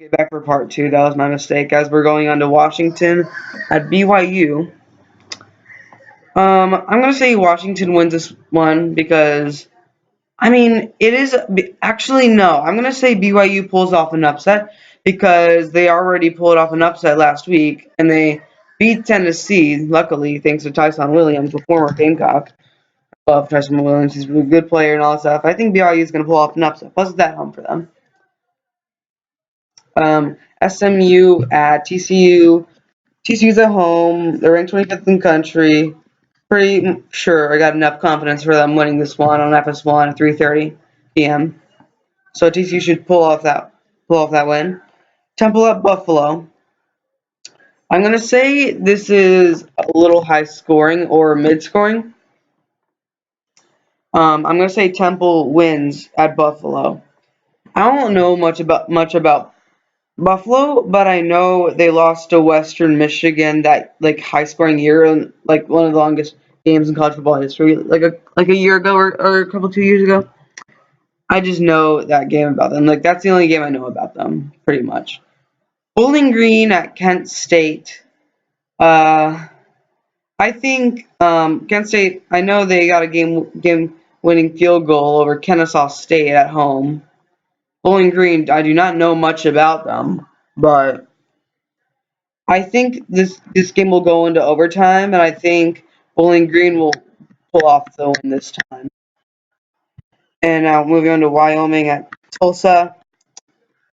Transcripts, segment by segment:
Okay, back for part two. That was my mistake. As we're going on to Washington at BYU. I'm gonna say Washington wins this one because it is actually no. I'm gonna say BYU pulls off an upset because they already pulled off an upset last week and they beat Tennessee. Luckily, thanks to Tyson Williams, the former Gamecock. Love Tyson Williams. He's a really good player and all that stuff. I think BYU is gonna pull off an upset. Plus, it's at home for them. SMU at TCU. TCU's at home. They're ranked 25th in the country. Pretty sure I got enough confidence for them winning this one on FS1 at 3:30 p.m. So TCU should pull off that win. Temple at Buffalo. I'm gonna say this is a little high scoring or mid scoring. I'm gonna say Temple wins at Buffalo. I don't know much about Buffalo, but I know they lost to Western Michigan that like high scoring year and like one of the longest games in college football history, like a year ago or a couple 2 years ago. I just know that game about them. Like that's the only game I know about them, pretty much. Bowling Green at Kent State. Uh, I think Kent State. I know they got a game winning field goal over Kennesaw State at home. Bowling Green. I do not know much about them, but I think this game will go into overtime, and I think Bowling Green will pull off the win this time. And now moving on to Wyoming at Tulsa.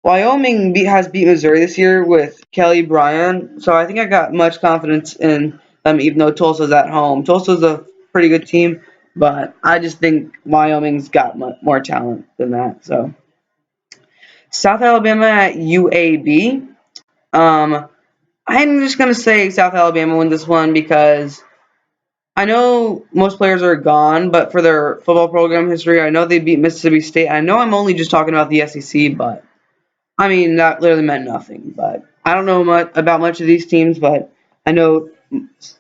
Wyoming has beat Missouri this year with Kelly Bryant, so I think I got much confidence in them, even though Tulsa's at home. Tulsa's a pretty good team, but I just think Wyoming's got more talent than that. So South Alabama at UAB. Um, I'm just gonna say South Alabama wins this one because I know most players are gone, but for their football program history, I know they beat Mississippi State. I know I'm only just talking about the SEC, but that literally meant nothing. But I don't know much of these teams, but I know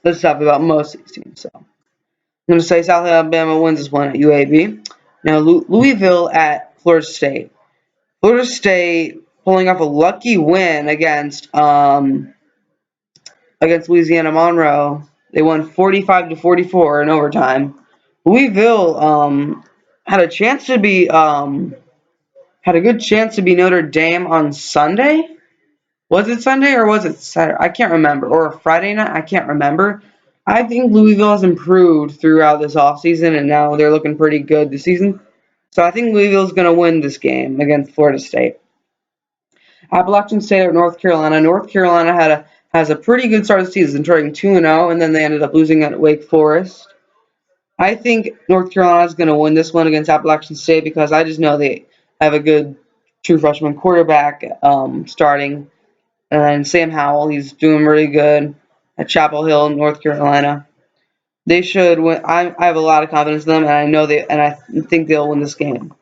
the stuff about most of these teams. So I'm going to say South Alabama wins this one at UAB. Now Louisville at Florida State. Florida State pulling off a lucky win against Louisiana Monroe. They won 45-44 in overtime. Louisville had a good chance to be Notre Dame on Sunday. Was it Sunday or was it Saturday? I can't remember. Or Friday night? I can't remember. I think Louisville has improved throughout this offseason, and now they're looking pretty good this season. So I think Louisville's going to win this game against Florida State. Appalachian State at North Carolina. North Carolina has a pretty good start of the season, starting 2-0, and then they ended up losing at Wake Forest. I think North Carolina is going to win this one against Appalachian State because I just know they have a good true freshman quarterback starting. And Sam Howell, he's doing really good at Chapel Hill, North Carolina. They should win. I have a lot of confidence in them, and I think they'll win this game.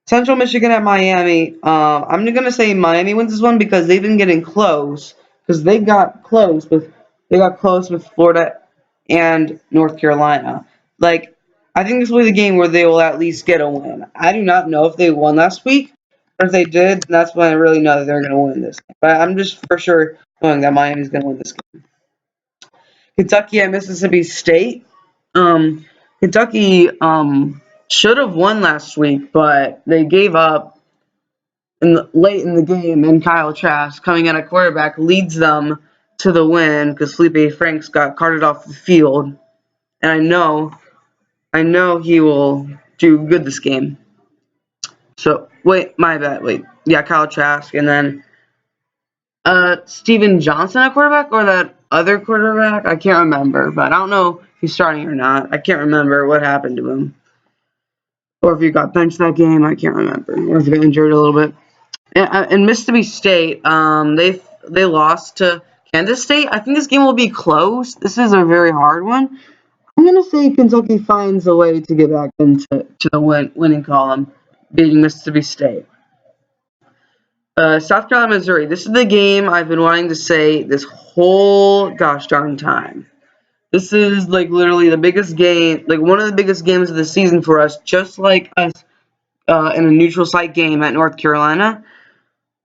Central Michigan at Miami. I'm gonna say Miami wins this one because they've been getting close. Because they got close with Florida and North Carolina. Like I think this will be the game where they will at least get a win. I do not know if they won last week, or if they did. That's when I really know that they're gonna win this game. But I'm just for sure knowing that Miami's gonna win this game. Kentucky at Mississippi State. Kentucky should have won last week, but they gave up late in the game, and Kyle Trask, coming in at quarterback, leads them to the win because Felipe Franks got carted off the field. And I know he will do good this game. So, wait, my bad. Wait. Yeah, Kyle Trask, and then Steven Johnson at quarterback, or that other quarterback? I can't remember, but I don't know if he's starting or not. I can't remember what happened to him. Or if he got benched that game, I can't remember. Or if he got injured a little bit. In Mississippi State, they lost to Kansas State. I think this game will be close. This is a very hard one. I'm gonna say Kentucky finds a way to get back into the winning column, beating Mississippi State. South Carolina, Missouri. This is the game I've been wanting to say this whole gosh darn time. This is like literally the biggest game, like one of the biggest games of the season for us, just like us in a neutral site game at North Carolina.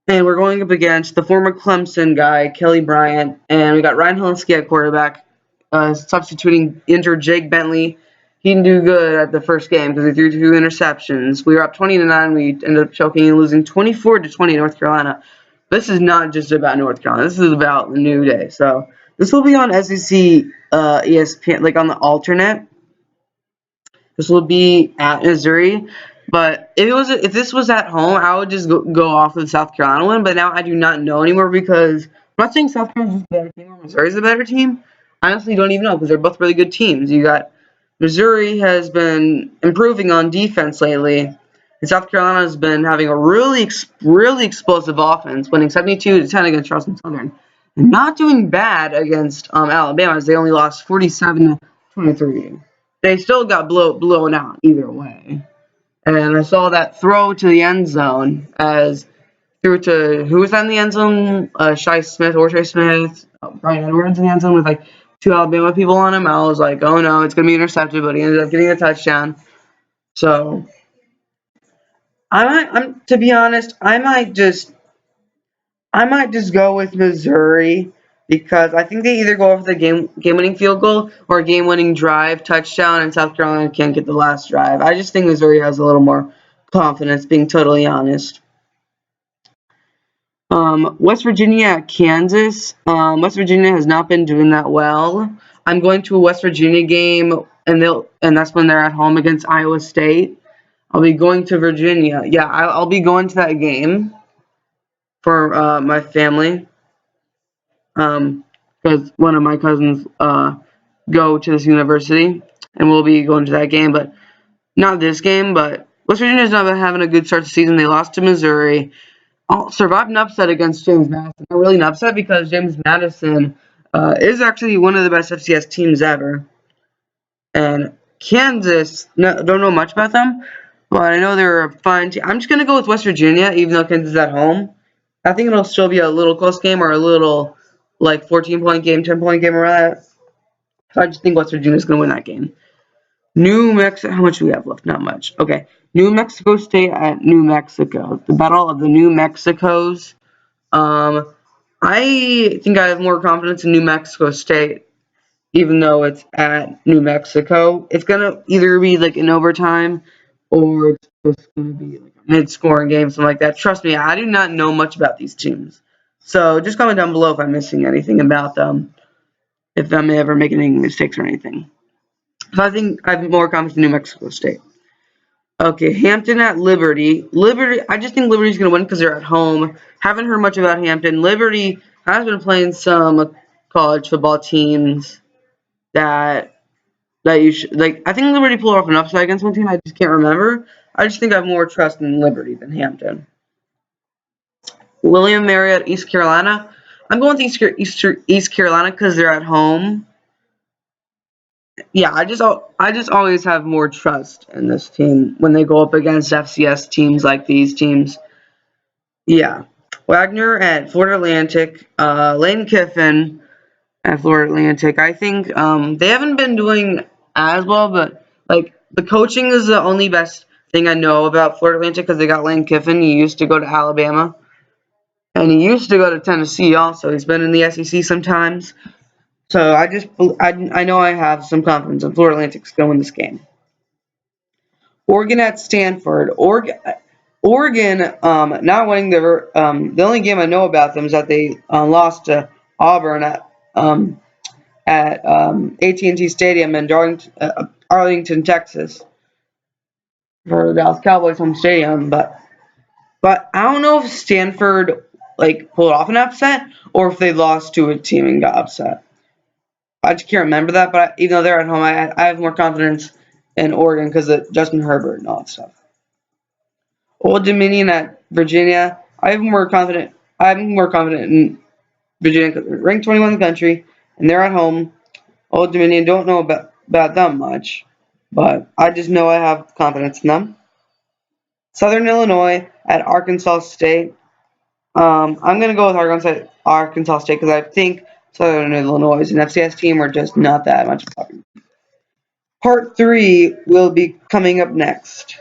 And we're going up against the former Clemson guy, Kelly Bryant, and we got Ryan Hilinski at quarterback, substituting injured Jake Bentley. He didn't do good at the first game because he threw 2 interceptions. We were up 20-9. We ended up choking and losing 24-20 to North Carolina. This is not just about North Carolina. This is about the New Day. So this will be on SEC ESPN, like on the alternate. This will be at Missouri. But if this was at home, I would just go off with the South Carolina one. But now I do not know anymore because I'm not saying South Carolina's a better team or Missouri's a better team. I honestly don't even know because they're both really good teams. You got Missouri has been improving on defense lately, and South Carolina has been having a really explosive offense, winning 72-10 against Charleston Southern, and not doing bad against Alabama as they only lost 47-23. They still got blown out either way. And I saw that throw to the end zone as threw to who was that in the end zone? Shai Smith, Brian Edwards in the end zone with like 2 Alabama people on him. I was like, oh no, it's gonna be intercepted, but he ended up getting a touchdown. So to be honest, I might just go with Missouri because I think they either go over the game-winning field goal or a game-winning drive touchdown, and South Carolina can't get the last drive. I just think Missouri has a little more confidence, being totally honest. West Virginia, Kansas. West Virginia has not been doing that well. I'm going to a West Virginia game, and that's when they're at home against Iowa State. I'll be going to Virginia. Yeah, I'll be going to that game for my family. Because one of my cousins go to this university, and we'll be going to that game, but not this game. But West Virginia's not been having a good start to the season. They lost to Missouri. Survived an upset against James Madison. Not really an upset because James Madison is actually one of the best FCS teams ever. And Kansas, don't know much about them, but I know they're a fine team. I'm just going to go with West Virginia, even though Kansas is at home. I think it'll still be a little close game or a little like 14-point game, 10-point game around that. So I just think West Virginia is going to win that game. New Mexico, how much do we have left? Not much. Okay. New Mexico State at New Mexico. The Battle of the New Mexicos. I think I have more confidence in New Mexico State, even though it's at New Mexico. It's going to either be like in overtime or it's just going to be like a mid-scoring game, something like that. Trust me, I do not know much about these teams. So just comment down below if I'm missing anything about them, if I'm ever making any mistakes or anything. So I think I have more confidence in New Mexico State. Okay, Hampton at Liberty. I just think Liberty's going to win because they're at home. Haven't heard much about Hampton. Liberty has been playing some college football teams that you should like. I think Liberty pulled off an upset against one team. I just can't remember. I just think I have more trust in Liberty than Hampton. William Mary at East Carolina. I'm going with East Carolina because they're at home. Yeah, I just always have more trust in this team when they go up against FCS teams like these teams. Yeah. Wagner at Florida Atlantic, Lane Kiffin at Florida Atlantic. I think they haven't been doing as well, but like the coaching is the only best thing I know about Florida Atlantic because they got Lane Kiffin. He used to go to Alabama, and he used to go to Tennessee also. He's been in the SEC sometimes. So I know I have some confidence in Florida Atlantic's going to win this game. Oregon at Stanford. Oregon not winning the only game I know about them is that they lost to Auburn at AT&T Stadium in Arlington, Texas, for the Dallas Cowboys home stadium. But I don't know if Stanford like pulled off an upset or if they lost to a team and got upset. I just can't remember that, but even though they're at home, I have more confidence in Oregon because of Justin Herbert and all that stuff. Old Dominion at Virginia. I'm more confident in Virginia because they're ranked 21 in the country and they're at home. Old Dominion, don't know about them much, but I just know I have confidence in them. Southern Illinois at Arkansas State. I'm going to go with Arkansas State because I think Southern Illinois is an FCS team. We're just not that much. Part 3 will be coming up next.